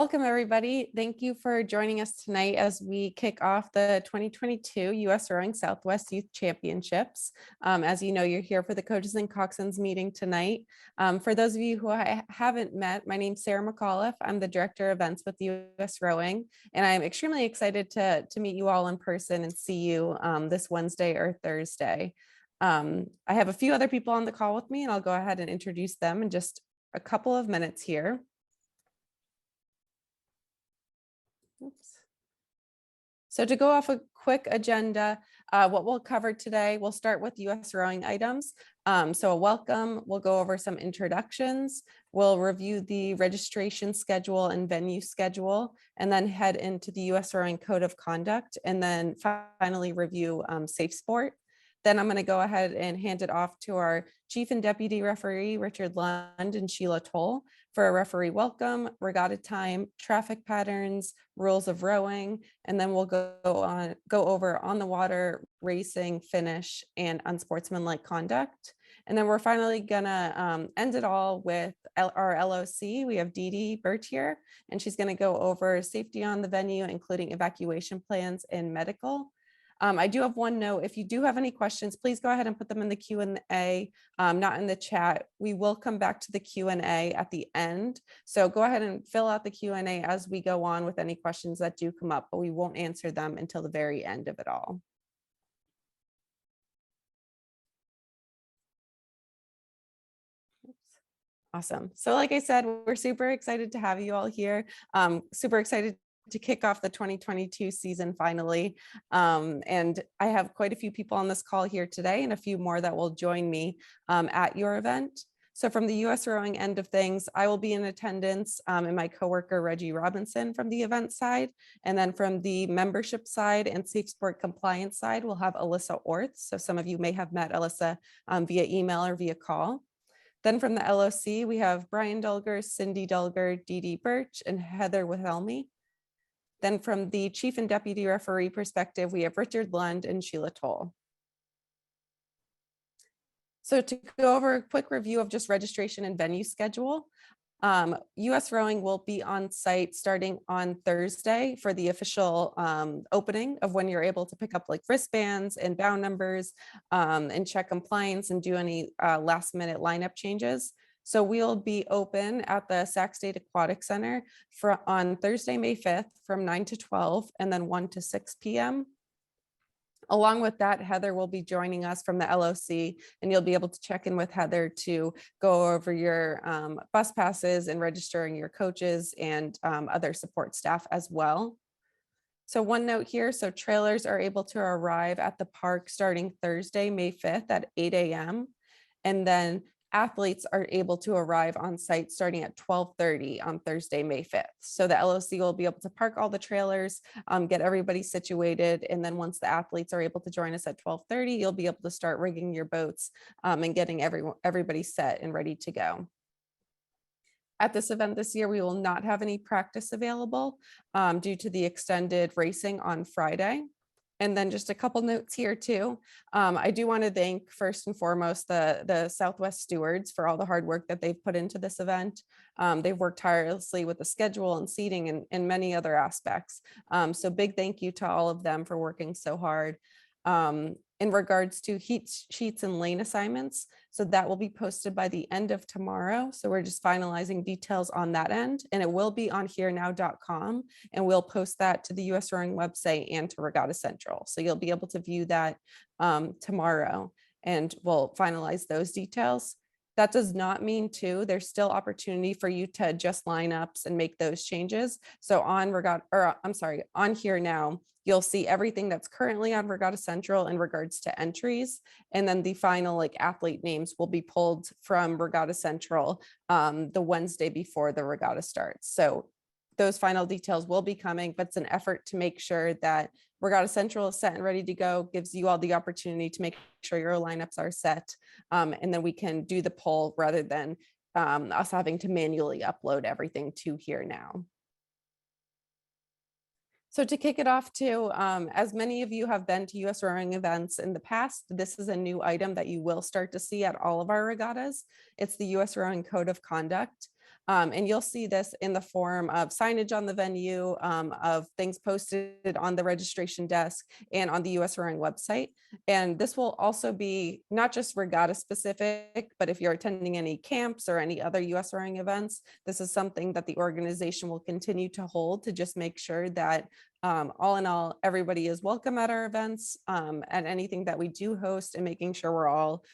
Welcome, everybody. Thank you for joining us tonight as we kick off the 2022 US Rowing Southwest Youth Championships. As you know, you're here for the Coaches and Coxswains meeting tonight. For those of you who I haven't met, my name's Sarah McAuliffe. I'm the Director of Events with US Rowing, and I'm extremely excited to meet you all in person and see you this Wednesday or Thursday. I have a few other people on the call with me, and I'll go ahead and introduce them in just a couple of minutes here. Oops. So to go off a quick agenda, what we'll cover today, we'll start with US Rowing items. So a welcome, we'll go over some introductions, we'll review the registration schedule and venue schedule, and then head into the US Rowing Code of Conduct, and then finally review Safe Sport. Then I'm going to go ahead and hand it off to our Chief and Deputy Referee, Richard Lund and Sheila Toll, for a referee welcome, regatta time, traffic patterns, rules of rowing, and then we'll go over on the water, racing, finish, and unsportsmanlike conduct. And then we're finally gonna end it all with our LOC. We have Dee Dee Burt here, and she's gonna go over safety on the venue, including evacuation plans and medical. I do have one note. If you do have any questions, please go ahead and put them in the Q&A, not in the chat. We will come back to the Q&A at the end. So go ahead and fill out the Q&A as we go on with any questions that do come up, but we won't answer them until the very end of it all. Awesome. So like I said, we're super excited to have you all here. Super excited to kick off the 2022 season finally. And I have quite a few people on this call here today and a few more that will join me at your event. So from the US Rowing end of things, I will be in attendance and my coworker Reggie Robinson from the event side. And then from the membership side and Safe Sport compliance side, we'll have Alyssa Orth. So some of you may have met Alyssa via email or via call. Then from the LOC, we have Brian Dulger, Cindy Dulger, Dee Dee Birch, and Heather Wilhelmi. Then from the Chief and Deputy Referee perspective, we have Richard Lund and Sheila Toll. So to go over a quick review of just registration and venue schedule, US Rowing will be on site starting on Thursday for the official opening of when you're able to pick up like wristbands and bound numbers and check compliance and do any last minute lineup changes. So we'll be open at the Sac State Aquatic Center on Thursday, May 5th from 9 to 12 and then 1 to 6 p.m. Along with that, Heather will be joining us from the LOC, and you'll be able to check in with Heather to go over your bus passes and registering your coaches and other support staff as well. So one note here, so trailers are able to arrive at the park starting Thursday, May 5th at 8 a.m. And then athletes are able to arrive on site starting at 12:30 on Thursday, May 5th. So the LOC will be able to park all the trailers, get everybody situated. And then once the athletes are able to join us at 12:30, you'll be able to start rigging your boats and getting everybody set and ready to go. At this event this year, we will not have any practice available due to the extended racing on Friday. And then just a couple notes here too. I do want to thank first and foremost the Southwest stewards for all the hard work that they've put into this event. They've worked tirelessly with the schedule and seating and many other aspects. So big thank you to all of them for working so hard. In regards to heat sheets and lane assignments, so that will be posted by the end of tomorrow. So we're just finalizing details on that end, and it will be on herenow.com, and we'll post that to the US Rowing website and to Regatta Central. So you'll be able to view that tomorrow, and we'll finalize those details. That does not mean too, there's still opportunity for you to adjust lineups and make those changes. So on on Here Now, you'll see everything that's currently on Regatta Central in regards to entries. And then the final like athlete names will be pulled from Regatta Central the Wednesday before the regatta starts. So those final details will be coming, but it's an effort to make sure that Regatta Central is set and ready to go, gives you all the opportunity to make sure your lineups are set. And then we can do the poll rather than us having to manually upload everything to Here Now. So to kick it off too, as many of you have been to US Rowing events in the past, this is a new item that you will start to see at all of our regattas. It's the US Rowing Code of Conduct. And you'll see this in the form of signage on the venue, of things posted on the registration desk and on the USRowing website. And this will also be not just regatta specific, but if you're attending any camps or any other USRowing events, this is something that the organization will continue to hold to just make sure that all in all, everybody is welcome at our events, at anything that we do host, and making sure we're all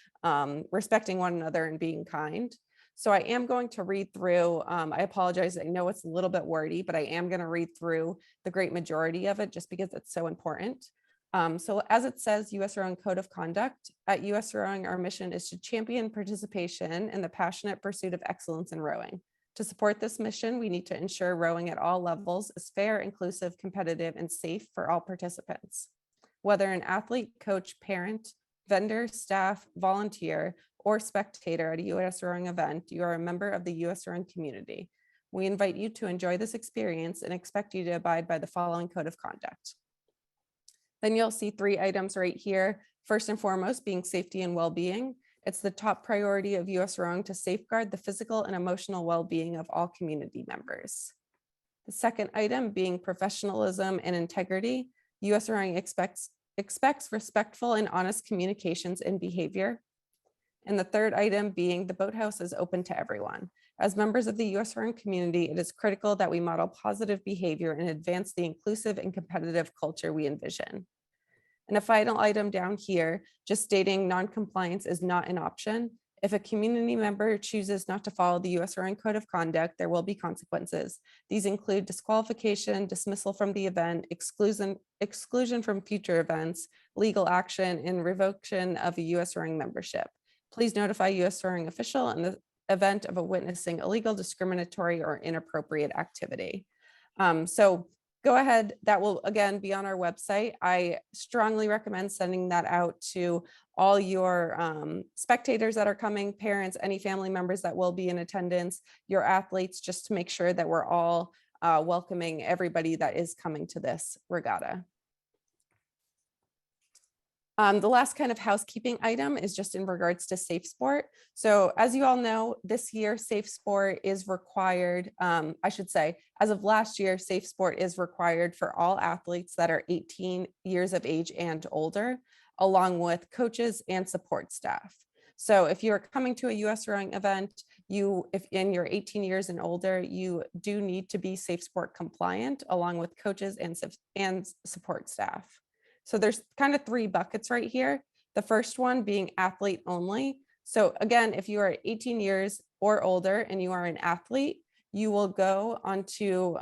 respecting one another and being kind. So I am going to read through, I apologize, I know it's a little bit wordy, but I am going to read through the great majority of it just because it's so important. So as it says, USRowing Code of Conduct, at USRowing, our mission is to champion participation in the passionate pursuit of excellence in rowing. To support this mission, we need to ensure rowing at all levels is fair, inclusive, competitive, and safe for all participants. Whether an athlete, coach, parent, vendor, staff, volunteer, or spectator at a USRowing event, you are a member of the USRowing community. We invite you to enjoy this experience and expect you to abide by the following code of conduct. Then you'll see 3 items right here. First and foremost, being safety and well-being. It's the top priority of USRowing to safeguard the physical and emotional well-being of all community members. The second item being professionalism and integrity. USRowing expects respectful and honest communications and behavior. And the third item being the boathouse is open to everyone. As members of the USRowing community, it is critical that we model positive behavior and advance the inclusive and competitive culture we envision. And a final item down here, just stating non-compliance is not an option. If a community member chooses not to follow the USRowing Code of Conduct, there will be consequences. These include disqualification, dismissal from the event, exclusion from future events, legal action, and revocation of a USRowing membership. Please notify USRowing official in the event of a witnessing illegal, discriminatory, or inappropriate activity. So go ahead, that will again be on our website. I strongly recommend sending that out to all your spectators that are coming, parents, any family members that will be in attendance, your athletes, just to make sure that we're all welcoming everybody that is coming to this regatta. The last kind of housekeeping item is just in regards to Safe Sport. So as you all know, this year Safe Sport is required, I should say, as of last year, Safe Sport is required for all athletes that are 18 years of age and older, along with coaches and support staff. So if you're coming to a USRowing event, if you're 18 years and older, you do need to be Safe Sport compliant, along with coaches and support staff. So there's kind of 3 buckets right here. The first one being athlete only. So again, if you are 18 years or older and you are an athlete, you will go onto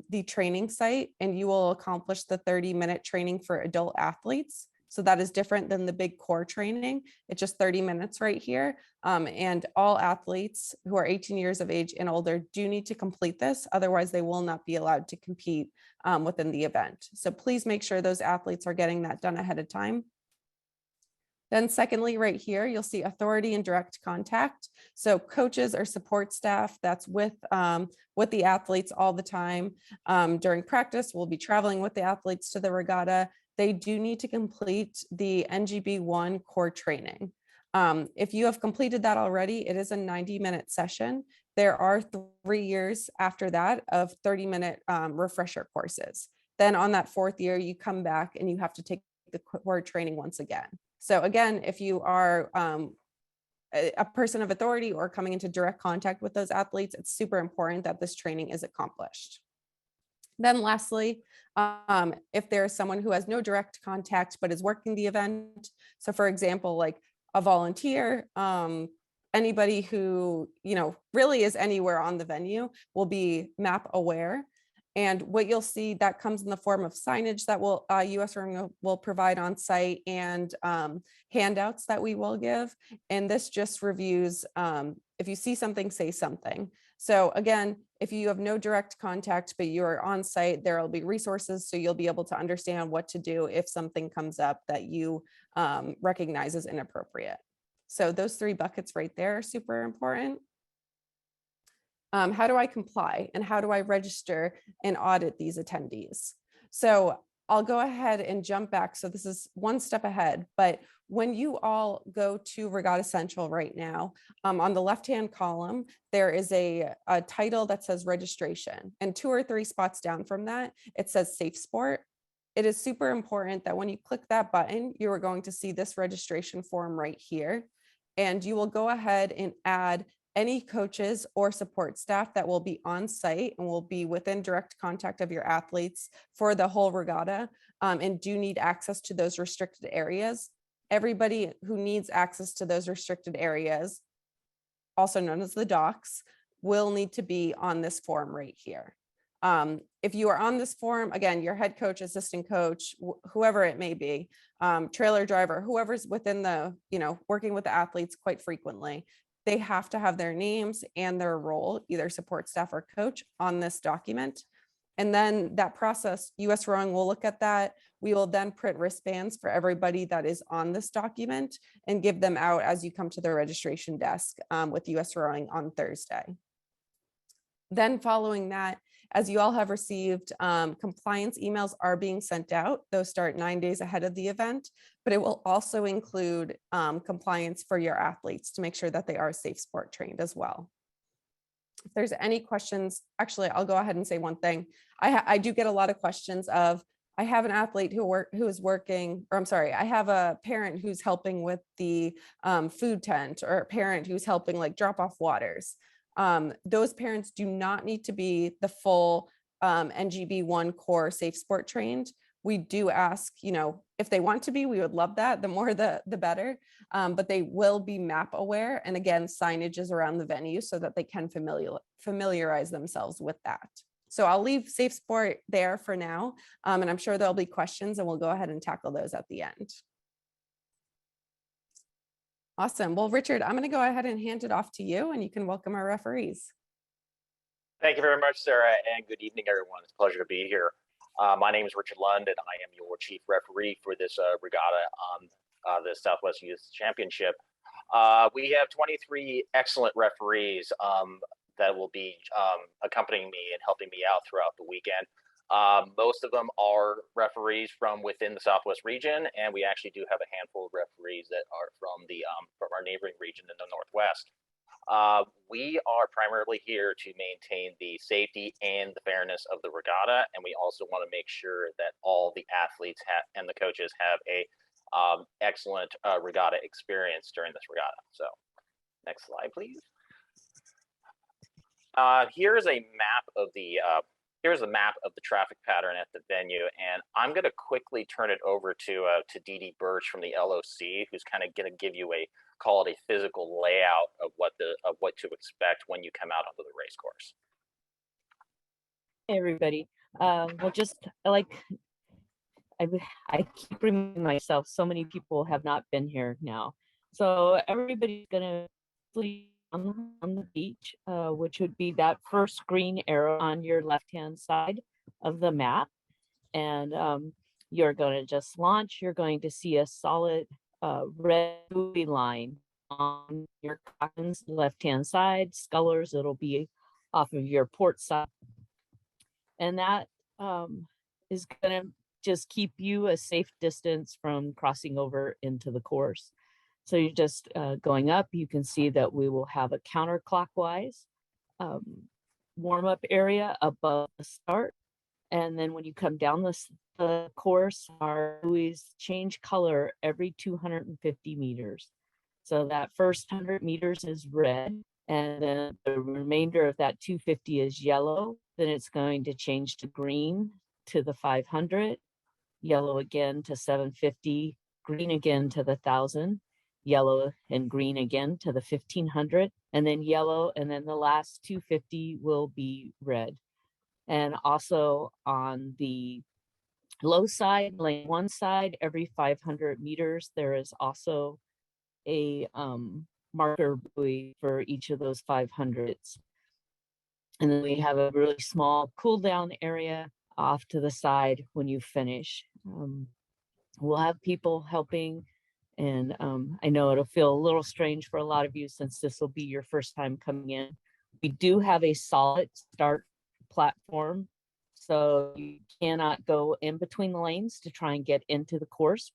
the training site and you will accomplish the 30-minute training for adult athletes. So that is different than the big core training. It's just 30 minutes right here. And all athletes who are 18 years of age and older do need to complete this. Otherwise, they will not be allowed to compete within the event. So please make sure those athletes are getting that done ahead of time. Then secondly, right here, you'll see authority and direct contact. So coaches or support staff that's with the athletes all the time. During practice, we'll be traveling with the athletes to the regatta. They do need to complete the NGB1 core training. If you have completed that already, it is a 90-minute session. There are 3 years after that of 30-minute refresher courses. Then on that 4th year, you come back and you have to take the core training once again. So again, if you are a person of authority or coming into direct contact with those athletes, it's super important that this training is accomplished. Then lastly, if there's someone who has no direct contact but is working the event, so for example, like a volunteer, anybody who really is anywhere on the venue will be map aware. And what you'll see that comes in the form of signage that will USRowing will provide on site and handouts that we will give. And this just reviews, if you see something, say something. So again, if you have no direct contact, but you're on site, there will be resources. So you'll be able to understand what to do if something comes up that you recognize as inappropriate. So those 3 buckets right there are super important. How do I comply and how do I register and audit these attendees? So I'll go ahead and jump back. So this is one step ahead, but when you all go to Regatta Central right now, on the left-hand column, there is a title that says registration, and 2 or 3 spots down from that, it says Safe Sport. It is super important that when you click that button, you are going to see this registration form right here, and you will go ahead and add any coaches or support staff that will be on site and will be within direct contact of your athletes for the whole regatta, and do need access to those restricted areas. Everybody who needs access to those restricted areas, also known as the docks, will need to be on this form right here. If you are on this form, again, your head coach, assistant coach, whoever it may be, trailer driver, whoever's within the, working with the athletes quite frequently, they have to have their names and their role, either support staff or coach, on this document. And then that process, US Rowing will look at that. We will then print wristbands for everybody that is on this document and give them out as you come to the registration desk with US Rowing on Thursday. Then following that, as you all have received, compliance emails are being sent out. Those start 9 days ahead of the event, but it will also include compliance for your athletes to make sure that they are safe sport trained as well. If there's any questions, actually, I'll go ahead and say one thing. I do get a lot of questions of, I have an athlete who is working, or I'm sorry, I have a parent who's helping with the food tent, or a parent who's helping like drop off waters. Those parents do not need to be the full NGB1 core safe sport trained. We do ask, if they want to be, we would love that. The more, the better. But they will be map aware. And again, signage is around the venue so that they can familiarize themselves with that. So I'll leave safe sport there for now. And I'm sure there'll be questions, and we'll go ahead and tackle those at the end. Awesome. Well, Richard, I'm going to go ahead and hand it off to you, and you can welcome our referees. Thank you very much, Sarah, and good evening, everyone. It's a pleasure to be here. My name is Richard Lund, and I am your chief referee for this regatta on the Southwest Youth Championship. We have 23 excellent referees that will be accompanying me and helping me out throughout the weekend. Most of them are referees from within the Southwest region, and we actually do have a handful of referees that are from our neighboring region in the Northwest. We are primarily here to maintain the safety and the fairness of the regatta, and we also want to make sure that all the athletes and the coaches have a excellent regatta experience during this regatta. So, next slide, please. Here's a map of the traffic pattern at the venue, and I'm going to quickly turn it over to Dee Dee Birch from the LOC, who's kind of going to give you a physical layout of what to expect when you come out onto the race course. Hey everybody, well, just like I keep reminding myself, so many people have not been here now, so everybody's gonna sleep on the beach, which would be that first green arrow on your left-hand side of the map. And you're going to just launch. You're going to see a solid red buoy line on your Coxswains left-hand side. Scullers, it'll be off of your port side. And that is going to just keep you a safe distance from crossing over into the course. So you're just going up. You can see that we will have a counterclockwise warm-up area above the start. And then when you come down the course, our buoys change color every 250 meters. So that first 100 meters is red, and then the remainder of that 250 is yellow. Then it's going to change to green to the 500, yellow again to 750, green again to the 1,000. Yellow and green again to the 1,500, and then yellow, and then the last 250 will be red. And also on the low side, lane one side, every 500 meters, there is also a marker buoy for each of those 500s. And then we have a really small cool down area off to the side when you finish. We'll have people helping. And I know it'll feel a little strange for a lot of you since this will be your first time coming in. We do have a solid start platform, so you cannot go in between the lanes to try and get into the course.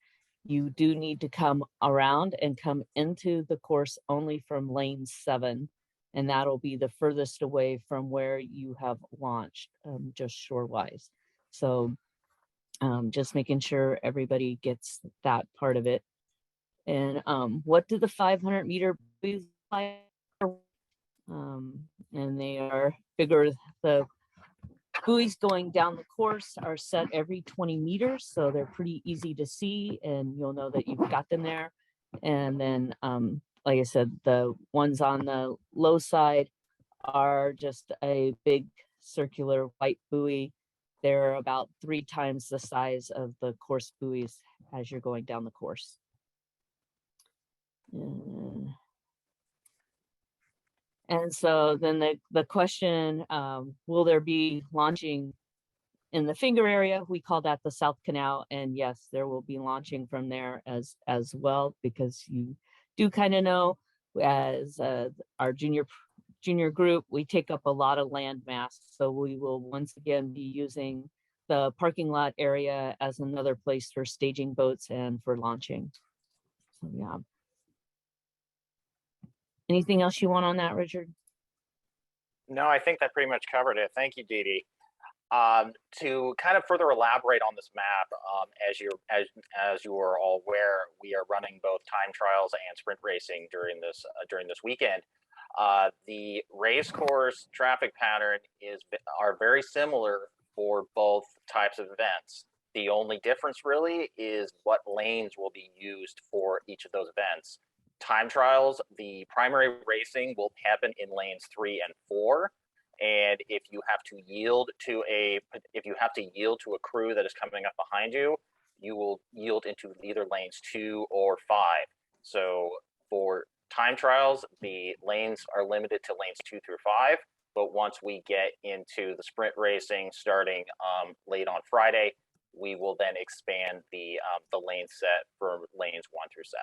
you do need to come around and come into the course only from lane 7, and that'll be the furthest away from where you have launched, just shore-wise. So just making sure everybody gets that part of it. And what do the 500-meter buoys like? And they are bigger. The buoys going down the course are set every 20 meters, so they're pretty easy to see, and you'll know that you've got them there. And then, like I said, the ones on the low side are just a big circular white buoy. They're about 3 times the size of the course buoys as you're going down the course. And so then the question, will there be launching in the finger area? We call that the South Canal. And yes, there will be launching from there as well, because you do kind of know, as our junior group, we take up a lot of land mass. So we will once again be using the parking lot area as another place for staging boats and for launching. So yeah. Anything else you want on that, Richard? No, I think that pretty much covered it. Thank you, Dee Dee. To kind of further elaborate on this map, as you are all aware, we are running both time trials and sprint racing during this weekend. The race course traffic pattern are very similar for both types of events. The only difference really is what lanes will be used for each of those events. Time trials, the primary racing will happen in lanes 3 and 4. And if you have to yield to a crew that is coming up behind you, you will yield into either lanes 2 or 5. So for time trials, the lanes are limited to lanes 2 through 5. But once we get into the sprint racing starting late on Friday, we will then expand the lane set from lanes 1 through 7.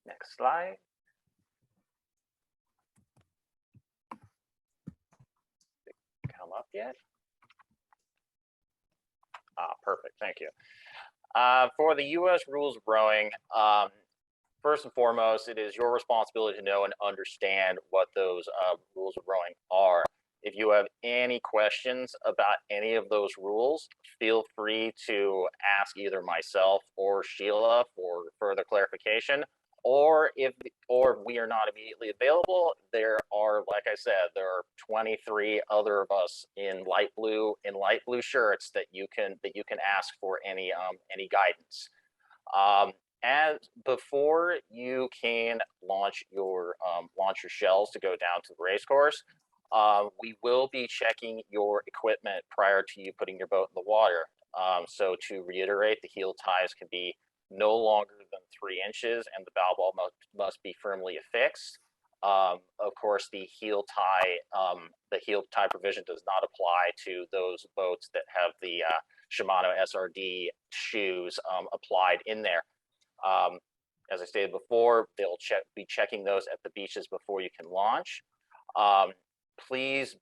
Next slide. Come up yet? Perfect. Thank you. For the U.S. rules of rowing, first and foremost, it is your responsibility to know and understand what those rules of rowing are. If you have any questions about any of those rules, feel free to ask either myself or Sheila for further clarification. Or if we are not immediately available, there are, like I said, there are 23 other of us in light blue shirts that you can ask for any guidance. As before you can launch your shells to go down to the race course, we will be checking your equipment prior to you putting your boat in the water. So to reiterate, the heel ties can be no longer than 3 inches, and the bow ball must be firmly affixed. Of course, the heel tie provision does not apply to those boats that have the Shimano SRD shoes applied in there. As I stated before, they'll be checking those at the beaches before you can launch. Please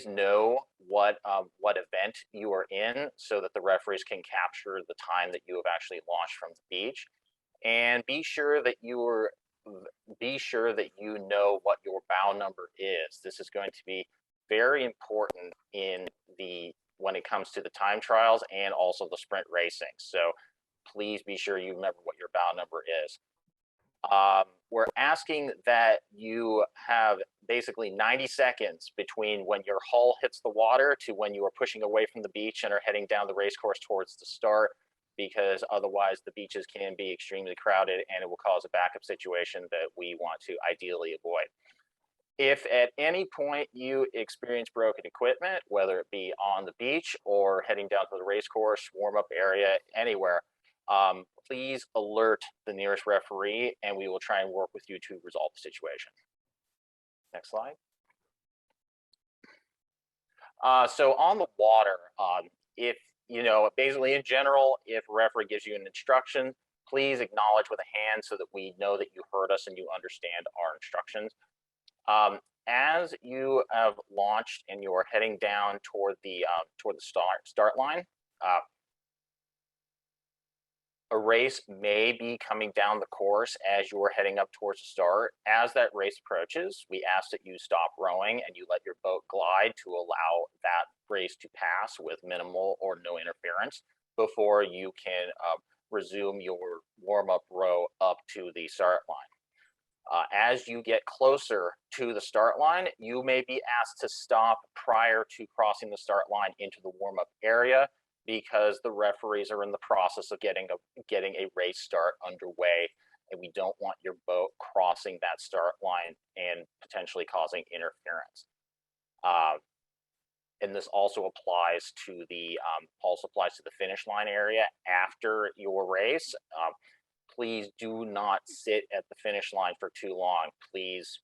know what event you are in, so that the referees can capture the time that you have actually launched from the beach, and be sure that you know what your bow number is. This is going to be very important when it comes to the time trials and also the sprint racing. So please be sure you remember what your bow number is. We're asking that you have basically 90 seconds between when your hull hits the water to when you are pushing away from the beach and are heading down the race course towards the start, because otherwise the beaches can be extremely crowded and it will cause a backup situation that we want to ideally avoid. If at any point you experience broken equipment, whether it be on the beach or heading down to the race course, warm-up area, anywhere, please alert the nearest referee, and we will try and work with you to resolve the situation. Next slide. So on the water, basically in general, if a referee gives you an instruction, please acknowledge with a hand so that we know that you heard us and you understand our instructions. As you have launched and you are heading down toward the start line, A race may be coming down the course as you're heading up towards the start. As that race approaches, we ask that you stop rowing and you let your boat glide to allow that race to pass with minimal or no interference before you can resume your warm-up row up to the start line. As you get closer to the start line, you may be asked to stop prior to crossing the start line into the warm-up area, because the referees are in the process of getting a race start underway, and we don't want your boat crossing that start line and potentially causing interference. And this also applies to the finish line area after your race. Please do not sit at the finish line for too long. Please,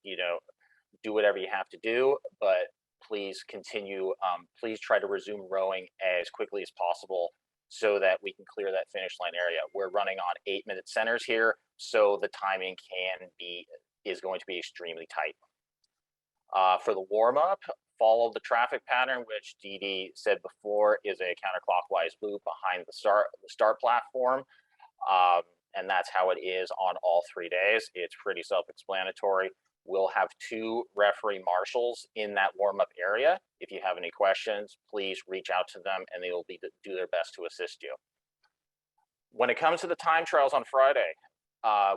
do whatever you have to do, but please continue. Please try to resume rowing as quickly as possible so that we can clear that finish line area. We're running on 8-minute centers here, so the timing is going to be extremely tight. For the warm up, follow the traffic pattern, which Dee Dee said before is a counterclockwise loop behind the start platform. And that's how it is on all 3 days. It's pretty self-explanatory. We'll have 2 referee marshals in that warm-up area. If you have any questions, please reach out to them and they will do their best to assist you. When it comes to the time trials on Friday,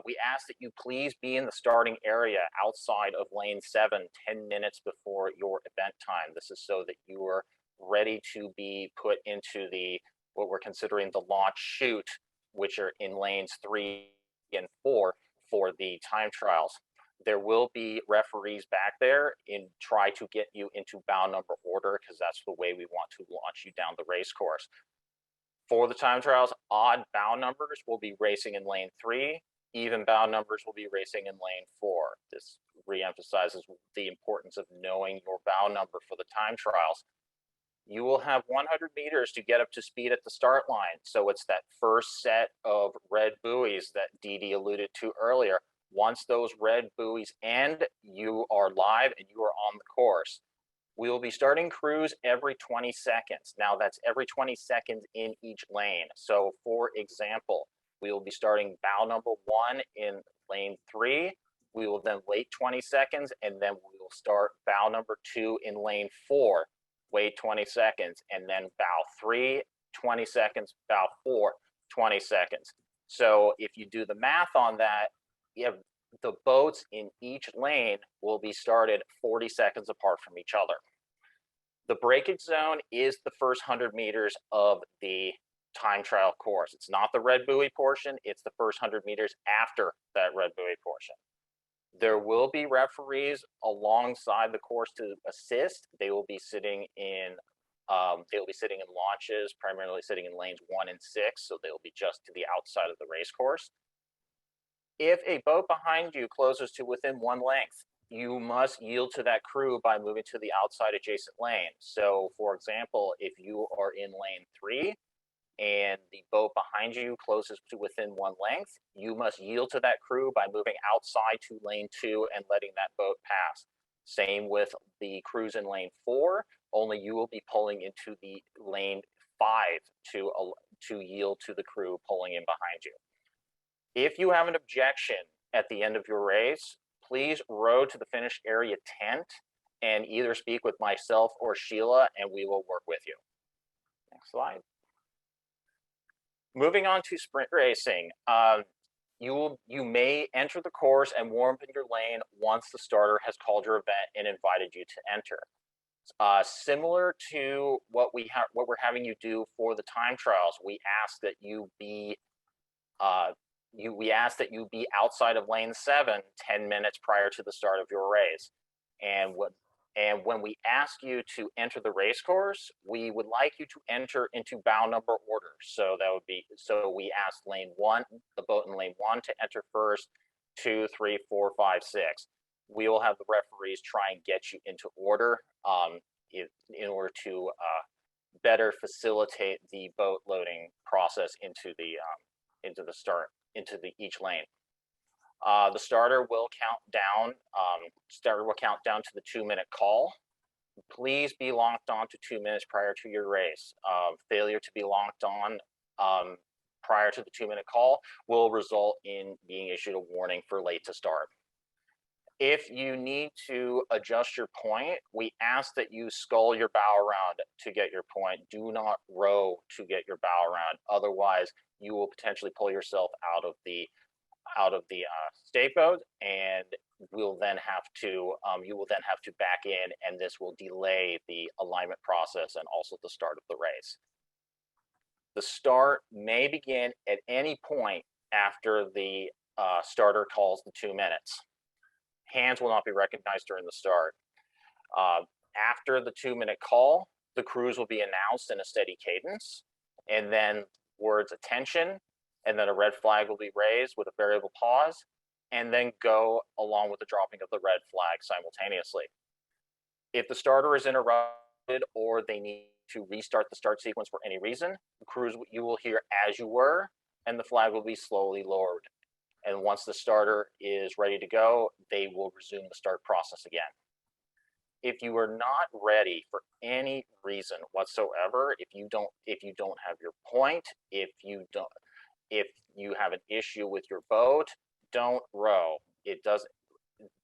we ask that you please be in the starting area outside of lane 7, 10 minutes before your event time. This is so that you are ready to be put into what we're considering the launch chute, which are in lanes 3 and 4 for the time trials. There will be referees back there and try to get you into bow number order, because that's the way we want to launch you down the race course. For the time trials, odd bow numbers will be racing in lane 3. Even bow numbers will be racing in lane 4. This reemphasizes the importance of knowing your bow number for the time trials. You will have 100 meters to get up to speed at the start line. So it's that first set of red buoys that Dee Dee alluded to earlier. Once those red buoys end, you are live and you are on the course. We will be starting crews every 20 seconds. Now that's every 20 seconds in each lane. So for example, we will be starting bow number 1 in lane 3. We will then wait 20 seconds and then we will start bow number 2 in lane 4. Wait 20 seconds, and then bow 3, 20 seconds, bow 4, 20 seconds. So if you do the math on that, the boats in each lane will be started 40 seconds apart from each other. The breakage zone is the first 100 meters of the time trial course. It's not the red buoy portion, it's the first 100 meters after that red buoy portion. There will be referees alongside the course to assist. They will be sitting in launches, primarily sitting in lanes 1 and 6, so they'll be just to the outside of the race course. If a boat behind you closes to within 1 length, you must yield to that crew by moving to the outside adjacent lane. So for example, if you are in lane 3, and the boat behind you closes to within 1 length, you must yield to that crew by moving outside to lane 2 and letting that boat pass. Same with the crews in lane 4, only you will be pulling into the lane 5 to yield to the crew pulling in behind you. If you have an objection at the end of your race, please row to the finish area tent and either speak with myself or Sheila, and we will work with you. Next slide. Moving on to sprint racing, you may enter the course and warm up in your lane once the starter has called your event and invited you to enter. Similar to what we're having you do for the time trials, we ask that you be outside of lane 7 10 minutes prior to the start of your race. And when we ask you to enter the race course, we would like you to enter into bow number order. So we ask lane 1, the boat in lane 1 to enter first, 2, 3, 4, 5, 6. We will have the referees try and get you into order in order to better facilitate the boat loading process into each lane. The starter will count down. To the 2-minute call. Please be locked on to 2 minutes prior to your race. Failure to be locked on prior to the 2-minute call will result in being issued a warning for late to start. If you need to adjust your point, we ask that you scull your bow around to get your point. Do not row to get your bow around. Otherwise, you will potentially pull yourself out of the stake boat, and you will then have to back in, and this will delay the alignment process and also the start of the race. The start may begin at any point after the starter calls the 2 minutes. Hands will not be recognized during the start. After the 2-minute call, the crews will be announced in a steady cadence, and then words attention, and then a red flag will be raised with a variable pause, and then go along with the dropping of the red flag simultaneously. If the starter is interrupted or they need to restart the start sequence for any reason, the crews you will hear as you were, and the flag will be slowly lowered. And once the starter is ready to go, they will resume the start process again. If you are not ready for any reason whatsoever, if you don't have your point, if you have an issue with your boat, don't row.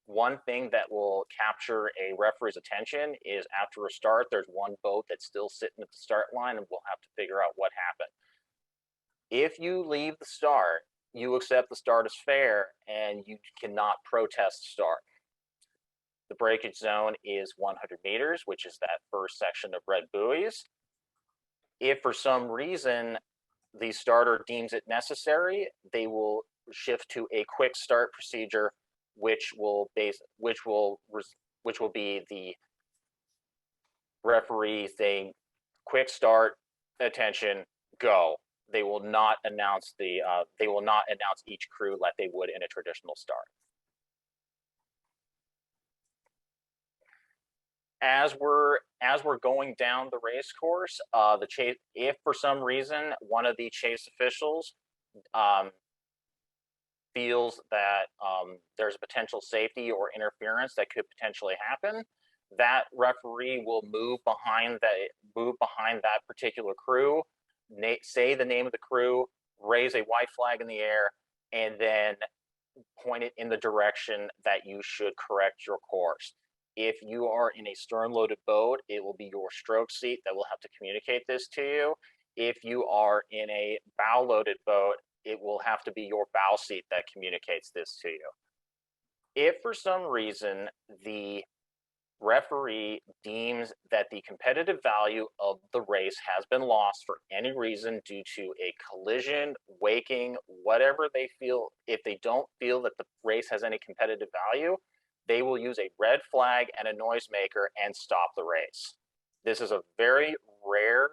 One thing that will capture a referee's attention is after a start, there's one boat that's still sitting at the start line, and we'll have to figure out what happened. If you leave the start, you accept the start as fair, and you cannot protest start. The breakage zone is 100 meters, which is that first section of red buoys. If for some reason the starter deems it necessary, they will shift to a quick start procedure, which will be the referee saying, "Quick start, attention, go." They will not announce each crew like they would in a traditional start. As we're going down the race course, if for some reason one of the chase officials feels that there's a potential safety or interference that could potentially happen, that referee will move behind that particular crew, say the name of the crew, raise a white flag in the air, and then point it in the direction that you should correct your course. If you are in a stern-loaded boat, it will be your stroke seat that will have to communicate this to you. If you are in a bow-loaded boat, it will have to be your bow seat that communicates this to you. If for some reason the referee deems that the competitive value of the race has been lost for any reason due to a collision, waking, whatever they feel, if they don't feel that the race has any competitive value, they will use a red flag and a noisemaker and stop the race. This is a very rare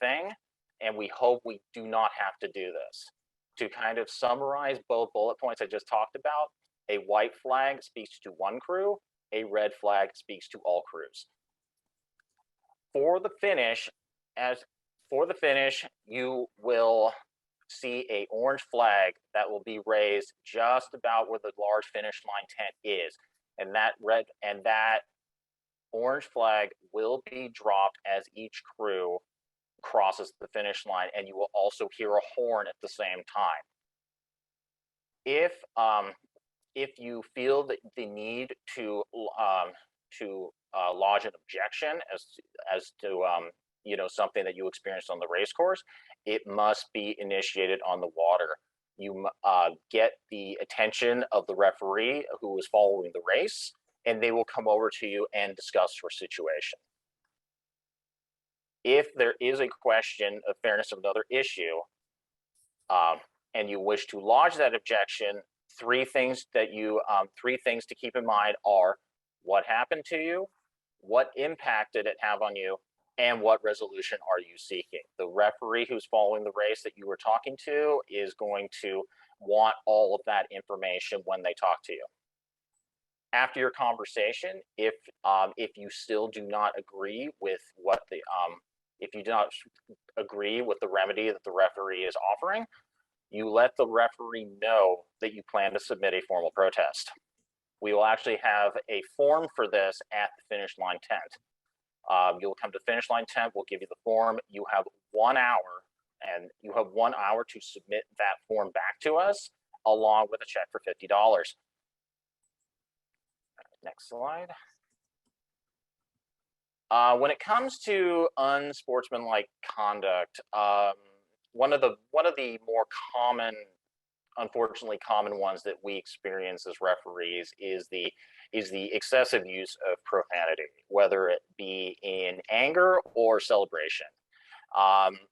thing, and we hope we do not have to do this. To kind of summarize both bullet points I just talked about, a white flag speaks to one crew, a red flag speaks to all crews. For the finish, you will see a orange flag that will be raised just about where the large finish line tent is, and that orange flag will be dropped as each crew crosses the finish line, and you will also hear a horn at the same time. If you feel that the need to lodge an objection as to something that you experienced on the race course, it must be initiated on the water. You get the attention of the referee who is following the race, and they will come over to you and discuss your situation. If there is a question of fairness of another issue, and you wish to lodge that objection, three things to keep in mind are: what happened to you, what impact did it have on you, and what resolution are you seeking? The referee who's following the race that you were talking to is going to want all of that information when they talk to you. After your conversation, if you still do not agree with the remedy that the referee is offering, you let the referee know that you plan to submit a formal protest. We will actually have a form for this at the finish line tent. You'll come to finish line tent, we'll give you the form. You have 1 hour And you have 1 hour to submit that form back to us, along with a check for $50. Next slide. When it comes to unsportsmanlike conduct, one of the more common, unfortunately common ones that we experience as referees is the excessive use of profanity, whether it be in anger or celebration.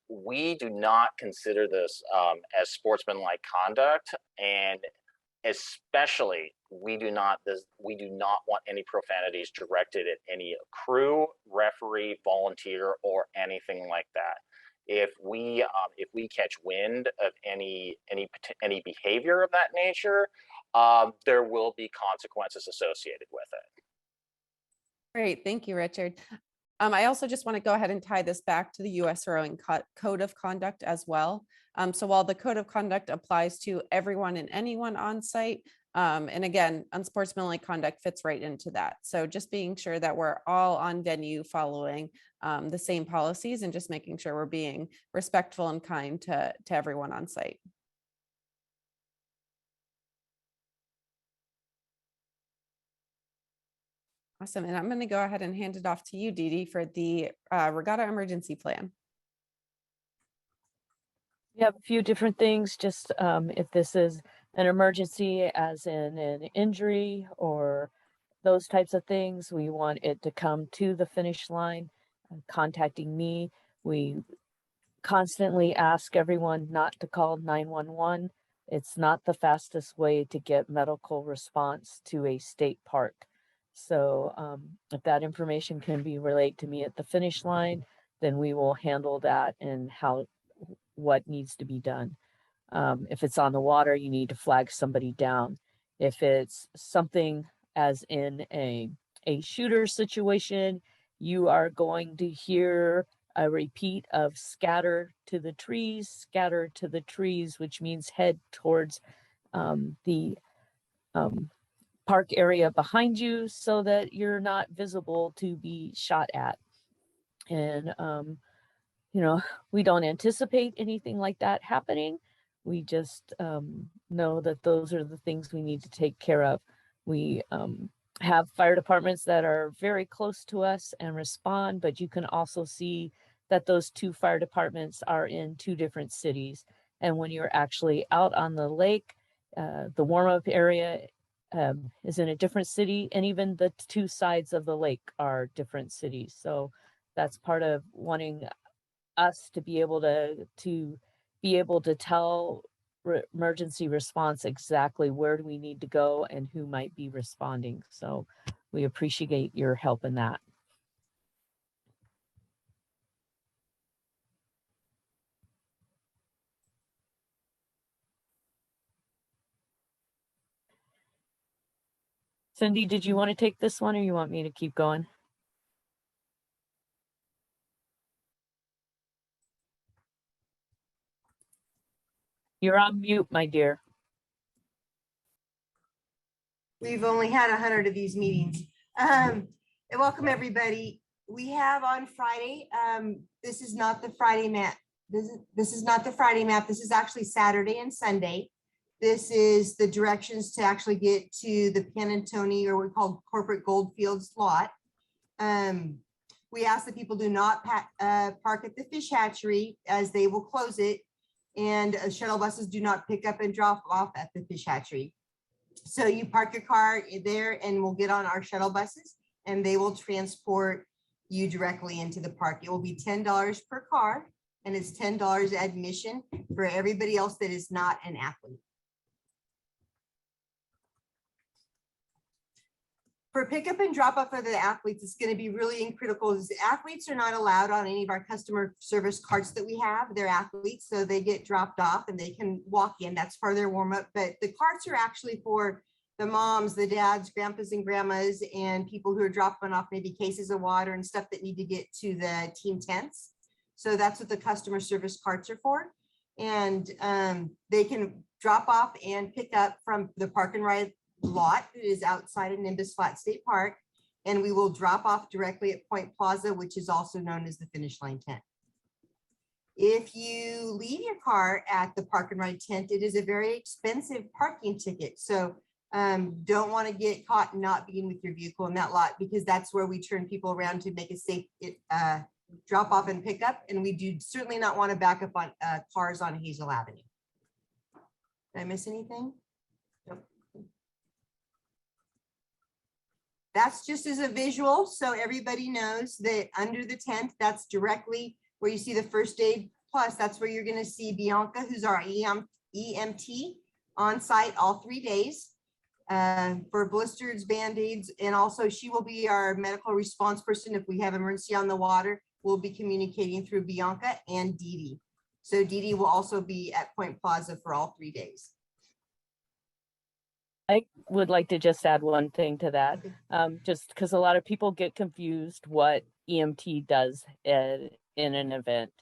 We do not consider this as sportsmanlike conduct, and especially we do not want any profanities directed at any crew, referee, volunteer, or anything like that. If we catch wind of any behavior of that nature, there will be consequences associated with it. Great, thank you, Richard. I also just want to go ahead and tie this back to the USRowing Code of Conduct as well. So while the Code of Conduct applies to everyone and anyone on site, and again, unsportsmanlike conduct fits right into that. So just being sure that we're all on venue following the same policies and just making sure we're being respectful and kind to everyone on site. Awesome. And I'm going to go ahead and hand it off to you, Dee Dee, for the Regatta emergency plan. We have a few different things, just if this is an emergency, as in an injury or those types of things, we want it to come to the finish line. Contacting me, we constantly ask everyone not to call 911. It's not the fastest way to get medical response to a state park. So if that information can be relayed to me at the finish line, then we will handle that and what needs to be done. If it's on the water, you need to flag somebody down. If it's something as in a shooter situation, you are going to hear a repeat of scatter to the trees, which means head towards the park area behind you so that you're not visible to be shot at. And, we don't anticipate anything like that happening. We just know that those are the things we need to take care of. We have fire departments that are very close to us and respond, but you can also see that those two fire departments are in two different cities. And when you're actually out on the lake, the warm-up area is in a different city, and even the two sides of the lake are different cities. So that's part of wanting us to be able to tell emergency response exactly where do we need to go and who might be responding. So we appreciate your help in that. Cindy, did you want to take this one or you want me to keep going? You're on mute, my dear. We've only had 100 of these meetings. And welcome everybody. We have on Friday, this is not the Friday map. This is not the Friday map. This is actually Saturday and Sunday. This is the directions to actually get to the Panantoni, or what we call corporate Goldfields lot. We ask that people do not park at the fish hatchery, as they will close it. And shuttle buses do not pick up and drop off at the fish hatchery. So you park your car there and we'll get on our shuttle buses and they will transport you directly into the park. It will be $10 per car, and it's $10 admission for everybody else that is not an athlete. For pickup and drop off of the athletes, it's going to be really critical. Athletes are not allowed on any of our customer service carts that we have. They're athletes, so they get dropped off and they can walk in. That's part of their warm up. But the carts are actually for the moms, the dads, grandpas and grandmas, and people who are dropping off maybe cases of water and stuff that need to get to the team tents. So that's what the customer service carts are for. And they can drop off and pick up from the park and ride lot that is outside of Nimbus Flat State Park, and we will drop off directly at Point Plaza, which is also known as the finish line tent. If you leave your car at the park and ride tent, it is a very expensive parking ticket. So don't want to get caught not being with your vehicle in that lot, because that's where we turn people around to make a safe drop off and pick up. And we do certainly not want to back up on cars on Hazel Avenue. Did I miss anything? Nope. That's just as a visual, so everybody knows that under the tent, that's directly where you see the first aid plus. That's where you're going to see Bianca, who's our EMT on site all 3 days for blisters, band-aids, and also she will be our medical response person. If we have emergency on the water, we'll be communicating through Bianca and Dee Dee. So Dee Dee will also be at Point Plaza for all 3 days. I would like to just add one thing to that, just because a lot of people get confused what EMT does in an event.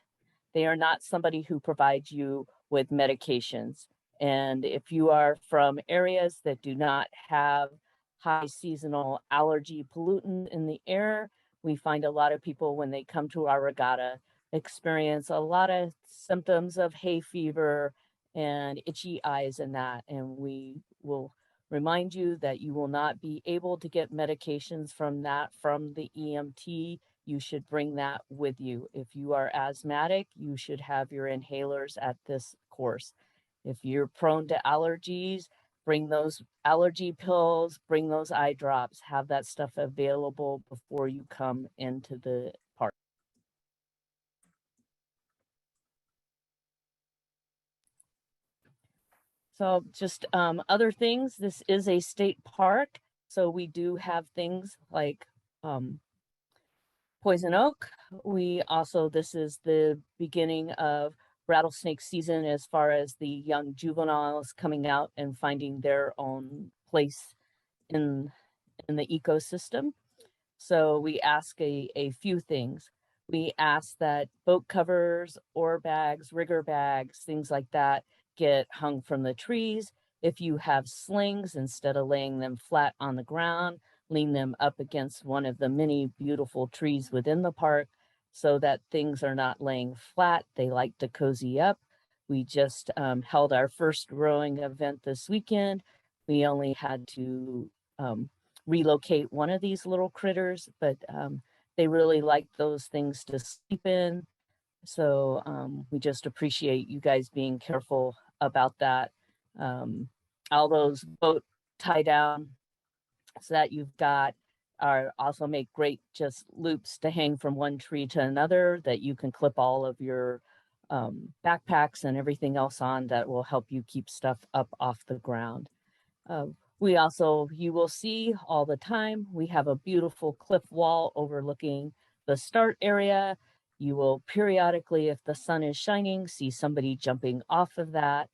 They are not somebody who provides you with medications. And if you are from areas that do not have high seasonal allergy pollutant in the air, we find a lot of people when they come to our regatta experience a lot of symptoms of hay fever and itchy eyes and that. And we will remind you that you will not be able to get medications from the EMT. You should bring that with you. If you are asthmatic, you should have your inhalers at this course. If you're prone to allergies, bring those allergy pills, bring those eye drops, have that stuff available before you come into the park. So just other things, this is a state park. So we do have things like poison oak. We also, this is the beginning of rattlesnake season as far as the young juveniles coming out and finding their own place in the ecosystem. So we ask a few things. We ask that boat covers, oar bags, rigger bags, things like that get hung from the trees. If you have slings, instead of laying them flat on the ground, lean them up against one of the many beautiful trees within the park so that things are not laying flat. They like to cozy up. We just held our first rowing event this weekend. We only had to relocate one of these little critters, but they really like those things to sleep in. So we just appreciate you guys being careful about that. All those boat tie down so that you've got are also make great just loops to hang from one tree to another that you can clip all of your backpacks and everything else on that will help you keep stuff up off the ground. We also, you will see all the time, we have a beautiful cliff wall overlooking the start area. You will periodically, if the sun is shining, see somebody jumping off of that.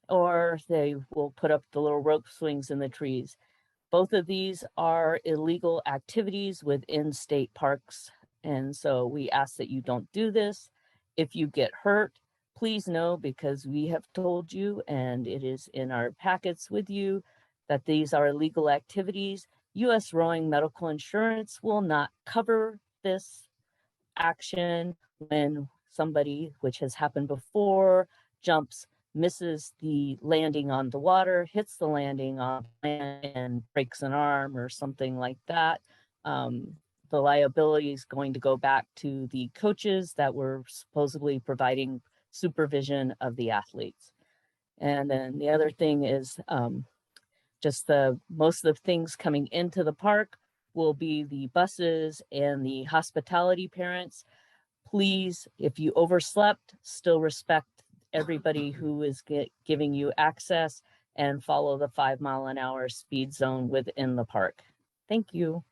Or they will put up the little rope swings in the trees. Both of these are illegal activities within state parks. And so we ask that you don't do this. If you get hurt, please know, because we have told you, and it is in our packets with you, that these are illegal activities. USRowing medical insurance will not cover this action when somebody, which has happened before, jumps, misses the landing on the water, hits the landing on land and breaks an arm or something like that. The liability is going to go back to the coaches that were supposedly providing supervision of the athletes. And then the other thing is just most of the things coming into the park will be the buses and the hospitality parents. Please, if you overslept, still respect everybody who is giving you access and follow the 5-mile-an-hour speed zone within the park. Thank you.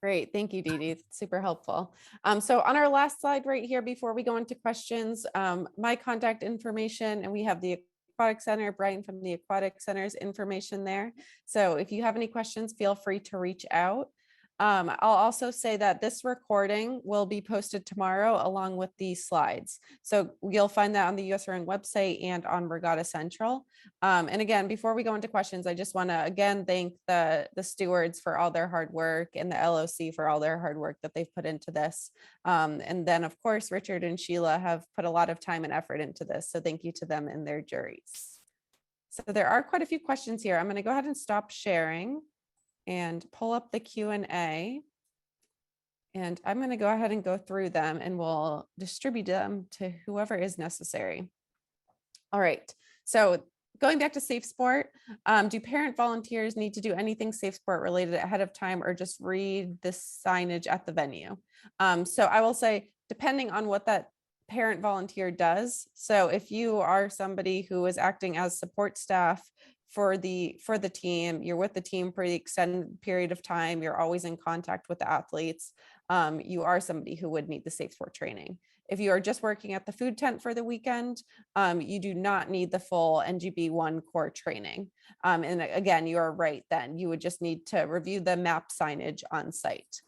Great, thank you, Dee Dee. Super helpful. So on our last slide right here, before we go into questions, my contact information, and we have the Aquatic Center, Brian from the Aquatic Center's information there. So if you have any questions, feel free to reach out. I'll also say that this recording will be posted tomorrow along with these slides. So you'll find that on the USRowing website and on Regatta Central. And again, before we go into questions, I just want to again thank the stewards for all their hard work and the LOC for all their hard work that they've put into this. And then of course, Richard and Sheila have put a lot of time and effort into this. So thank you to them and their juries. So there are quite a few questions here. I'm going to go ahead and stop sharing and pull up the Q&A. And I'm going to go ahead and go through them and we'll distribute them to whoever is necessary. All right. So going back to Safe Sport, do parent volunteers need to do anything Safe Sport related ahead of time or just read the signage at the venue? So I will say, depending on what that parent volunteer does. So if you are somebody who is acting as support staff for the team, you're with the team for the extended period of time, you're always in contact with the athletes, you are somebody who would need the Safe Sport training. If you are just working at the food tent for the weekend, you do not need the full NGB 1 core training. And again, you are right then, you would just need to review the map signage on site.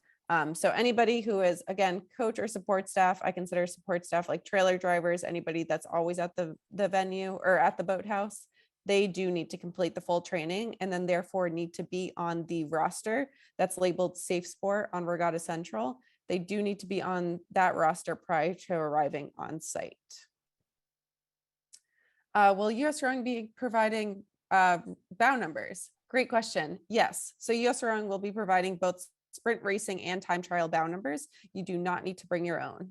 So anybody who is, again, coach or support staff, I consider support staff like trailer drivers, anybody that's always at the venue or at the boathouse, they do need to complete the full training and then therefore need to be on the roster that's labeled Safe Sport on Regatta Central. They do need to be on that roster prior to arriving on site. Will USRowing be providing bow numbers? Great question. Yes. So USRowing will be providing both sprint racing and time trial bow numbers. You do not need to bring your own.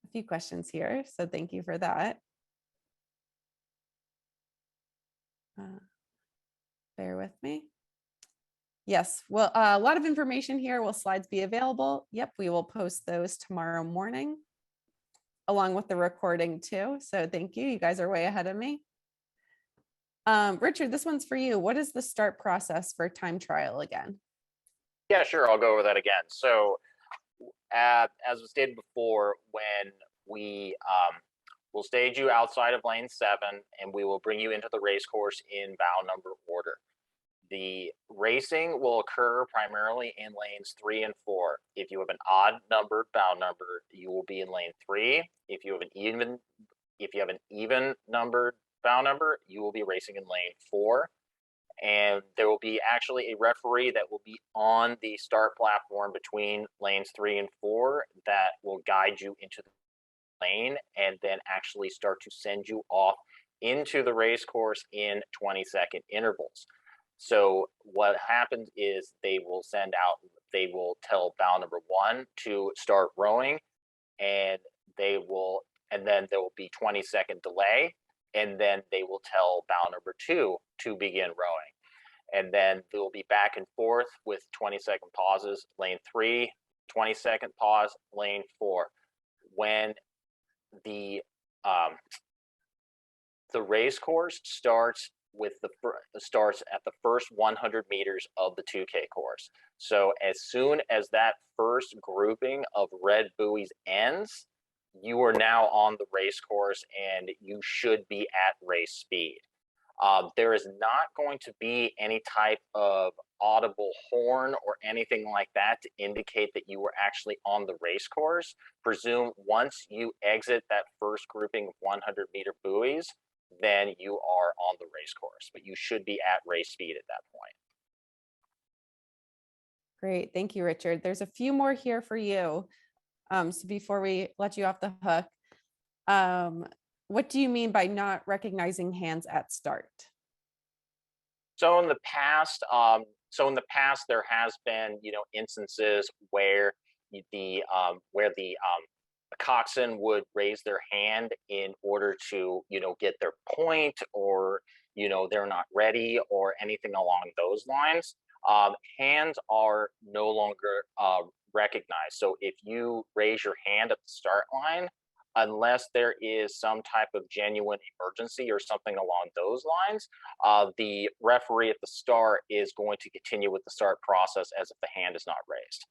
A few questions here, so thank you for that. Bear with me. Yes, well, a lot of information here. Will slides be available? Yep, we will post those tomorrow morning along with the recording too. So thank you. You guys are way ahead of me. Richard, this one's for you. What is the start process for time trial again? Yeah, sure. I'll go over that again. So as was stated before, when we will stage you outside of lane 7 and we will bring you into the race course in bow number order. The racing will occur primarily in lanes 3 and 4. If you have an odd numbered bow number, you will be in lane 3. If you have an even numbered bow number, you will be racing in lane 4. And there will be actually a referee that will be on the start platform between lanes 3 and 4 that will guide you into the lane and then actually start to send you off into the race course in 20-second intervals. So what happens is they will tell bow number 1 to start rowing, and then there will be 20-second delay, and then they will tell bow number 2 to begin rowing. And then they will be back and forth with 20-second pauses, lane 3, 20-second pause, lane 4. When the race course starts at the first 100 meters of the 2K course. So as soon as that first grouping of red buoys ends, you are now on the race course and you should be at race speed. There is not going to be any type of audible horn or anything like that to indicate that you were actually on the race course. Presume once you exit that first grouping of 100-meter buoys, then you are on the race course, but you should be at race speed at that point. Great, thank you, Richard. There's a few more here for you. So before we let you off the hook, what do you mean by not recognizing hands at start? So in the past, there has been, instances where the coxswain would raise their hand in order to, get their point, or, they're not ready or anything along those lines. Hands are no longer recognized. So if you raise your hand at the start line, unless there is some type of genuine emergency or something along those lines, the referee at the start is going to continue with the start process as if the hand is not raised.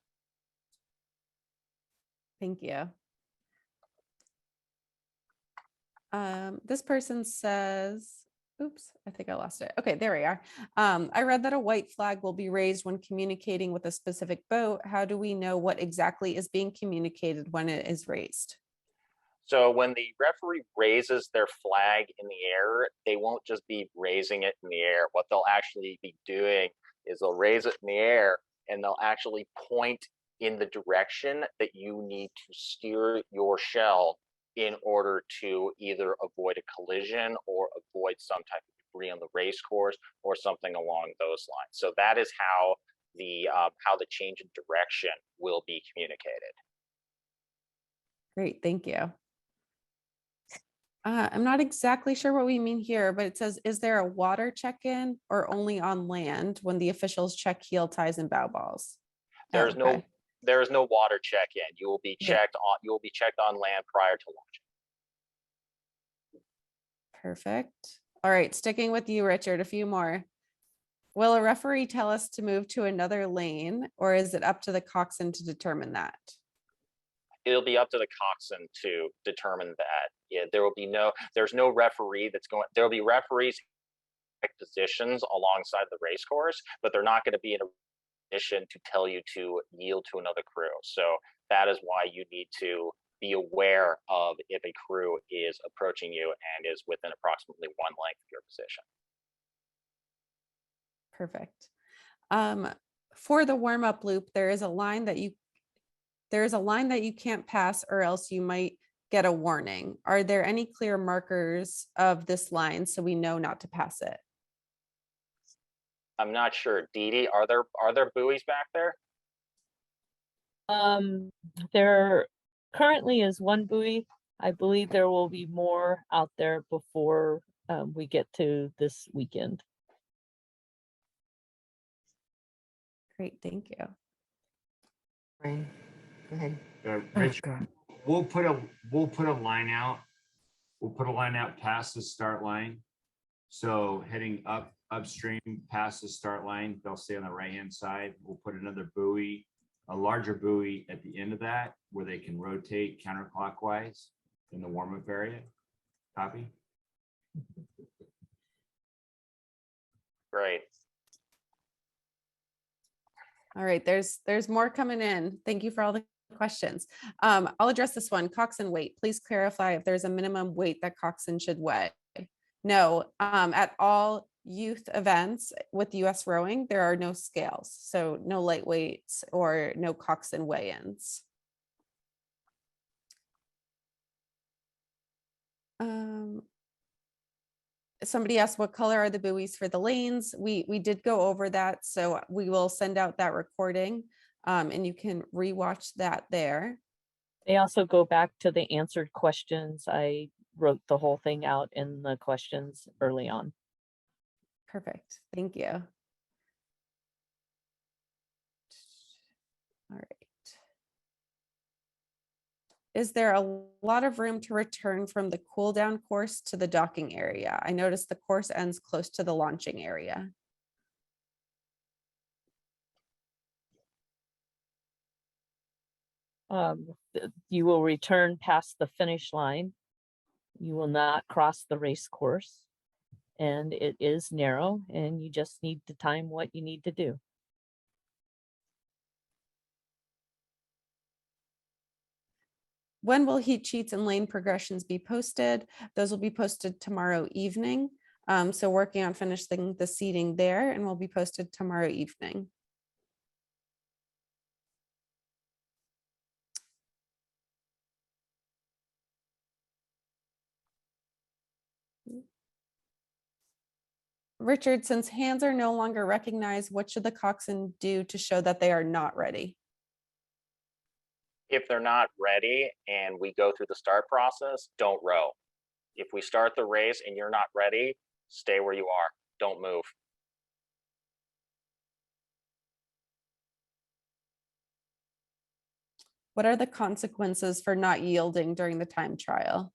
Thank you. This person says, Oops, I think I lost it. Okay, there we are. I read that a white flag will be raised when communicating with a specific boat. How do we know what exactly is being communicated when it is raised? So when the referee raises their flag in the air, they won't just be raising it in the air. What they'll actually be doing is they'll raise it in the air and they'll actually point in the direction that you need to steer your shell in order to either avoid a collision or avoid some type of debris on the race course or something along those lines. So that is how the change in direction will be communicated. Great, thank you. I'm not exactly sure what we mean here, but it says, is there a water check-in or only on land when the officials check heel ties and bow balls? There is Okay. no water check-in. You will be Yeah. checked on land prior to launch. Perfect. All right, sticking with you, Richard, a few more. Will a referee tell us to move to another lane, or is it up to the coxswain to determine that? It'll be up to the coxswain to determine that. Yeah, there's no referee that's going. There'll be referees at positions alongside the race course, but they're not going to be in a position to tell you to yield to another crew. So that is why you need to be aware of if a crew is approaching you and is within approximately one length of your position. Perfect. For the warm-up loop, there is a line that you can't pass or else you might get a warning. Are there any clear markers of this line so we know not to pass it? I'm not sure. Dee Dee, are there buoys back there? There currently is one buoy. I believe there will be more out there before we get to this weekend. Great, thank you. Brian, go ahead. Rich, we'll put a line out. We'll put a line out past the start line. So heading upstream past the start line, they'll stay on the right-hand side. We'll put another buoy, a larger buoy at the end of that where they can rotate counterclockwise in the warm-up area. Copy? Great. All right, there's more coming in. Thank you for all the questions. I'll address this one. Coxswain weight. Please clarify if there's a minimum weight that coxswain should weigh. No, at all youth events with US Rowing, there are no scales. So no lightweights or no coxswain weigh-ins. Somebody asked what color are the buoys for the lanes. We did go over that, so we will send out that recording and you can rewatch that there. They also go back to the answered questions. I wrote the whole thing out in the questions early on. Perfect, thank you. All right. Is there a lot of room to return from the cool down course to the docking area? I noticed the course ends close to the launching area. You will return past the finish line. You will not cross the race course, and it is narrow, and you just need to time what you need to do. When will heat sheets and lane progressions be posted? Those will be posted tomorrow evening. So working on finishing the seating there and will be posted tomorrow evening. Richard, since hands are no longer recognized, what should the coxswain do to show that they are not ready? If they're not ready and we go through the start process, don't row. If we start the race and you're not ready, stay where you are. Don't move. What are the consequences for not yielding during the time trial?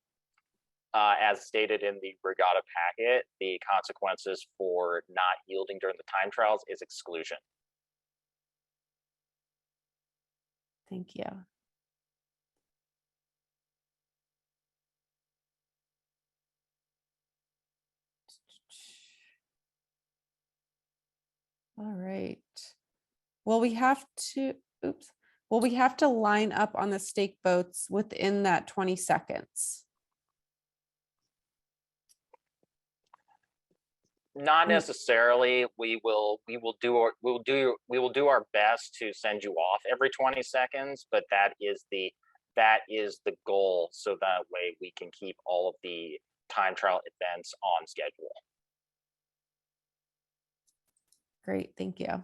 As stated in the regatta packet, the consequences for not yielding during the time trials is exclusion. Thank you. All right. Well, we have to, oops. Well, we have to line up on the stake boats within that 20 seconds. Not necessarily. We will do our best to send you off every 20 seconds, but that is the goal, so that way we can keep all of the time trial events on schedule. Great, thank you.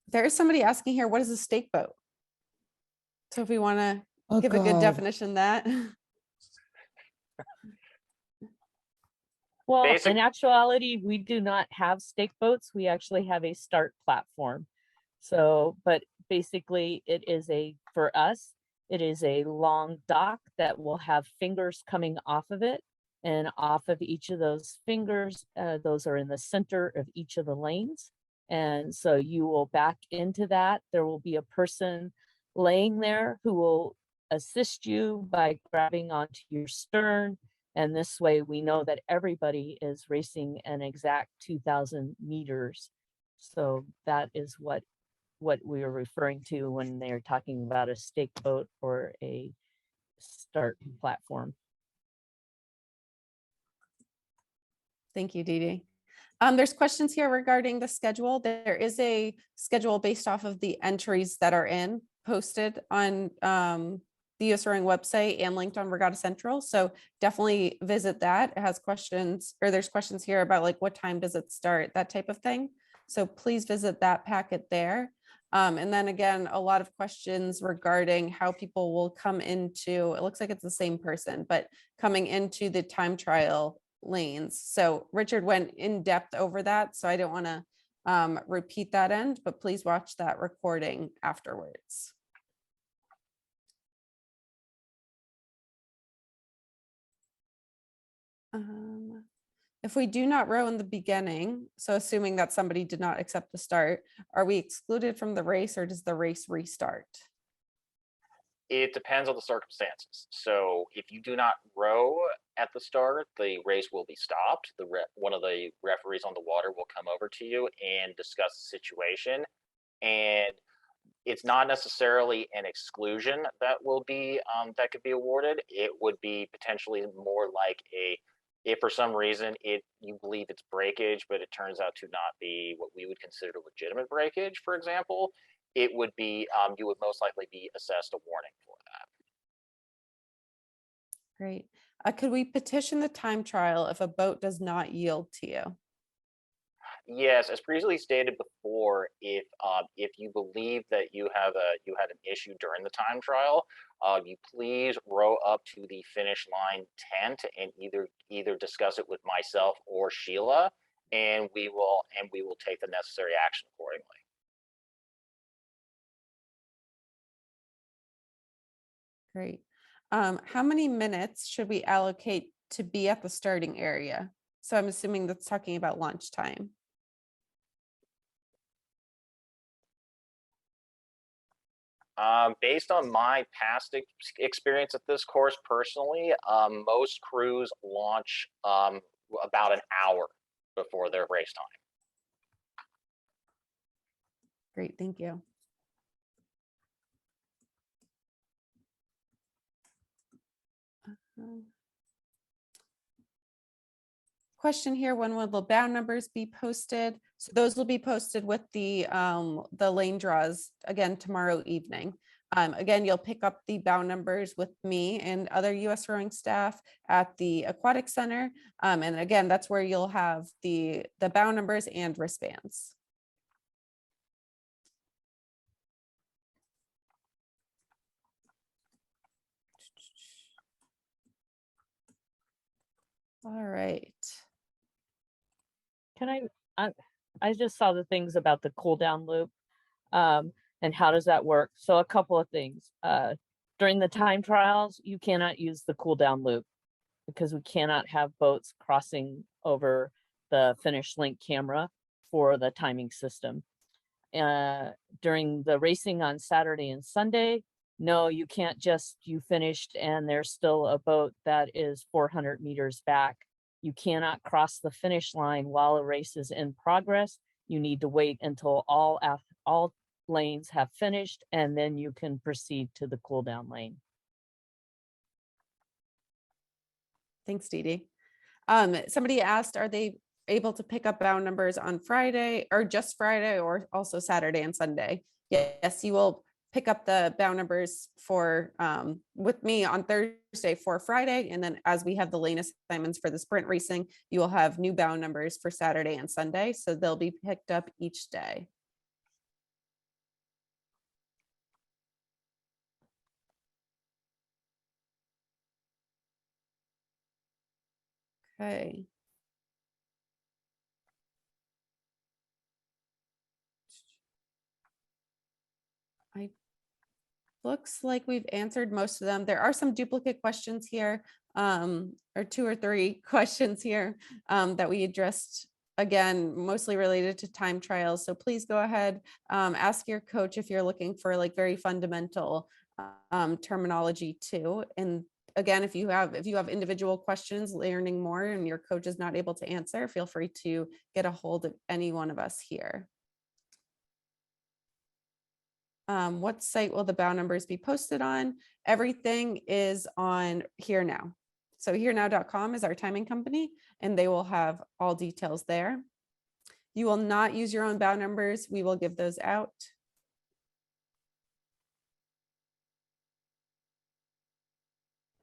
There is somebody asking here, what is a stake boat? So if we want to give a good definition of that. Well, in actuality, we do not have stake boats. We actually have a start platform. So, but basically it is for us, it is a long dock that will have fingers coming off of it. And off of each of those fingers, those are in the center of each of the lanes. And so you will back into that. There will be a person laying there who will assist you by grabbing onto your stern. And this way we know that everybody is racing an exact 2,000 meters. So that is what we are referring to when they're talking about a stake boat or a start platform. Thank you, Dee Dee. There's questions here regarding the schedule. There is a schedule based off of the entries that are posted on the USRowing website and linked on Regatta Central. So definitely visit that. It has questions, or there's questions here about like what time does it start, that type of thing. So please visit that packet there. And then again, a lot of questions regarding how people will come into, it looks like it's the same person, but coming into the time trial lanes. So Richard went in depth over that, so I don't want to repeat that end, but please watch that recording afterwards. If we do not row in the beginning, so assuming that somebody did not accept the start, are we excluded from the race, or does the race restart? It depends on the circumstances. So if you do not row at the start, the race will be stopped. One of the referees on the water will come over to you and discuss the situation. And it's not necessarily an exclusion that will be that could be awarded. It would be potentially more like if for some reason you believe it's breakage, but it turns out to not be what we would consider legitimate breakage, for example, it would be you would most likely be assessed a warning for that. Great. Could we petition the time trial if a boat does not yield to you? Yes, as previously stated before, if you believe that you had an issue during the time trial, you please row up to the finish line tent and either discuss it with myself or Sheila, and we will take the necessary action accordingly. Great. How many minutes should we allocate to be at the starting area? So I'm assuming that's talking about launch time. Based on my past experience at this course personally, most crews launch about an hour before their race time. Great, thank you. Question here, when will the bound numbers be posted? So those will be posted with the lane draws again tomorrow evening. Again, you'll pick up the bound numbers with me and other USRowing staff at the Aquatic Center. And again, that's where you'll have the bound numbers and wristbands. All right. Can I just saw the things about the cool down loop and how does that work? So a couple of things. During the time trials, you cannot use the cool down loop because we cannot have boats crossing over the finish link camera for the timing system. During the racing on Saturday and Sunday, no, you can't just, you finished and there's still a boat that is 400 meters back You cannot cross the finish line while a race is in progress. You need to wait until all lanes have finished, and then you can proceed to the cool down lane. Thanks, Dee Dee. Somebody asked, are they able to pick up bound numbers on Friday or just Friday or also Saturday and Sunday? Yes, you will pick up the bound numbers for with me on Thursday for Friday. And then as we have the lane assignments for the sprint racing, you will have new bound numbers for Saturday and Sunday. So they'll be picked up each day. Okay. Looks like we've answered most of them. There are some duplicate questions here, or 2 or 3 questions here that we addressed, again, mostly related to time trials. So please go ahead, ask your coach if you're looking for like very fundamental terminology too. And again, if you have individual questions, learning more, and your coach is not able to answer, feel free to get a hold of any one of us here. What site will the bound numbers be posted on? Everything is on Here Now. So herenow.com is our timing company, and they will have all details there. You will not use your own bound numbers. We will give those out.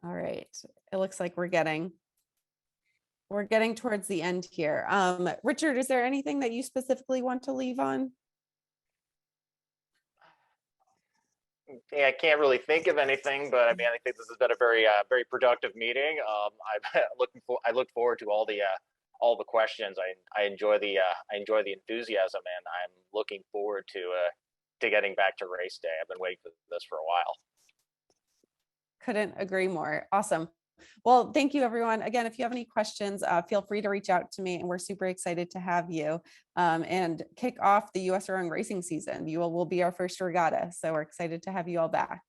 All right, it looks like we're getting towards the end here. Richard, is there anything that you specifically want to leave on? Yeah, I can't really think of anything, but I mean, I think this has been a very, very productive meeting. I look forward to all the questions. I enjoy the enthusiasm, and I'm looking forward to getting back to race day. I've been waiting for this for a while. Couldn't agree more. Awesome. Well, thank you, everyone. Again, if you have any questions, feel free to reach out to me, and we're super excited to have you and kick off the USRowing racing season. You will be our first regatta, so we're excited to have you all back.